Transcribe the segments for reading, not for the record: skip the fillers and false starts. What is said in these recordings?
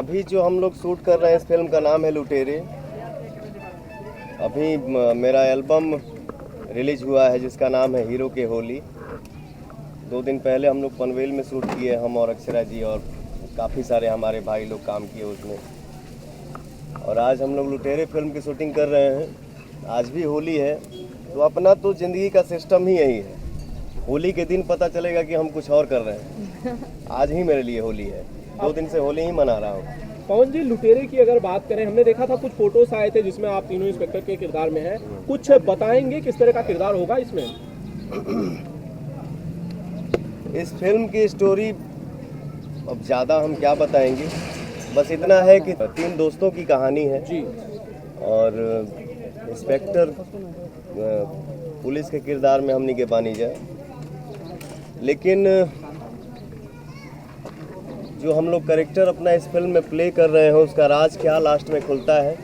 अभी जो हम लोग शूट कर रहे हैं, इस फिल्म का नाम है लुटेरे। अभी मेरा एल्बम रिलीज हुआ है जिसका नाम है हीरो के होली। 2 दिन पहले हम लोग पनवेल में शूट किए, हम और अक्षरा जी और काफ़ी सारे हमारे भाई लोग काम किए उसमें। और आज हम लोग लुटेरे फिल्म की शूटिंग कर रहे हैं। आज भी होली है, तो अपना तो ज़िंदगी का सिस्टम ही यही है। होली के दिन पता चलेगा कि हम कुछ और कर रहे हैं। आज ही मेरे लिए होली है, 2 दिन से होली ही मना रहा हूँ। पवन जी, लुटेरे की अगर बात करें, हमने देखा था कुछ फोटोस आए थे जिसमें आप तीनों इंस्पेक्टर के किरदार में हैं। कुछ बताएंगे किस तरह का किरदार होगा इसमें? इस फिल्म की स्टोरी अब ज़्यादा हम क्या बताएंगे, बस इतना है कि 3 दोस्तों की कहानी है जी। और इंस्पेक्टर पुलिस के किरदार में हम नहीं के पानी जाए, लेकिन जो हम लोग कैरेक्टर अपना इस फिल्म में प्ले कर रहे हैं उसका राज क्या लास्ट में खुलता है,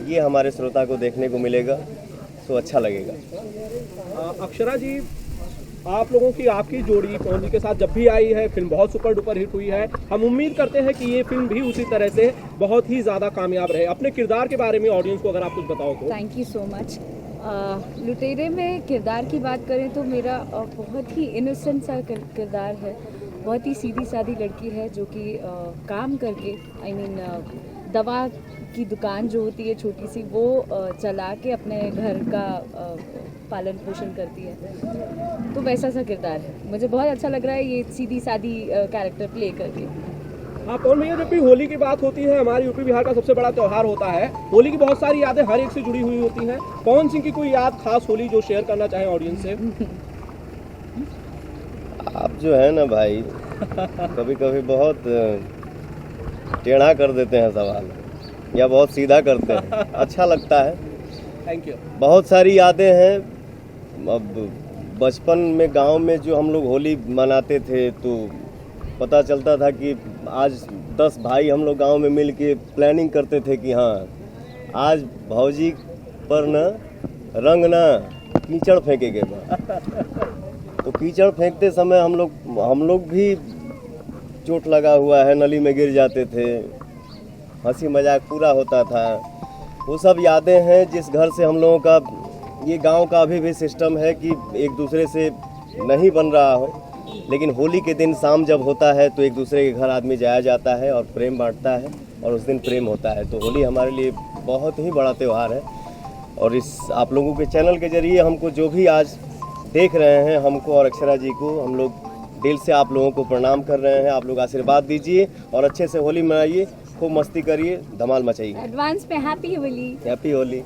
ये हमारे श्रोता को देखने को मिलेगा, तो अच्छा लगेगा। अक्षरा जी, आप लोगों की आपकी जोड़ी पवन जी के साथ जब भी आई है, फिल्म बहुत सुपर डुपर हिट हुई है। हम उम्मीद करते हैं कि ये फिल्म भी उसी तरह से बहुत ही ज़्यादा कामयाब रहे। अपने किरदार के बारे में ऑडियंस को अगर आप कुछ बताओ तो। Thank you so much. लुटेरे में किरदार की बात करें तो मेरा बहुत ही इनोसेंट सा किरदार है। बहुत ही सीधी सादी लड़की है जो कि काम करके दवा की दुकान जो होती है छोटी सी, वो चला के अपने घर का पालन पोषण करती है। तो वैसा सा किरदार है। मुझे बहुत अच्छा लग रहा है ये सीधी सादी कैरेक्टर प्ले करके। हाँ पवन भैया, जब भी होली की बात होती है, हमारे यूपी बिहार का सबसे बड़ा त्यौहार होता है। होली की बहुत सारी यादें हर एक से जुड़ी हुई होती हैं। पवन सिंह की कोई याद खास होली जो शेयर करना चाहें ऑडियंस से? आप जो है ना भाई, कभी कभी बहुत टेढ़ा कर देते हैं सवाल, या बहुत सीधा करते हैं। अच्छा लगता है। Thank you. बहुत सारी यादें हैं। अब बचपन में गांव में जो हम लोग होली मनाते थे, तो पता चलता था कि आज 10 भाई हम लोग गांव में मिल के प्लानिंग करते थे कि हाँ, आज भौजी पर न रंग ना कीचड़ फेंकेंगे। तो कीचड़ फेंकते समय हम लोग भी चोट लगा हुआ है, नली में गिर जाते थे, हंसी मजाक पूरा होता था। वो सब यादें हैं जिस घर से हम लोगों का, ये गांव का अभी भी सिस्टम है कि एक दूसरे से नहीं बन रहा हो, लेकिन होली के दिन शाम जब होता है तो एक दूसरे के घर आदमी जाया जाता है और प्रेम बांटता है, और उस दिन प्रेम होता है। तो होली हमारे लिए बहुत ही बड़ा त्यौहार है। और इस आप लोगों के चैनल के जरिए हमको जो भी आज देख रहे हैं, हमको और अक्षरा जी को, हम लोग दिल से आप लोगों को प्रणाम कर रहे हैं। आप लोग आशीर्वाद दीजिए और अच्छे से होली मनाइए, खूब मस्ती करिए, धमाल मचाइए। एडवांस में हैप्पी होली। हैप्पी होली।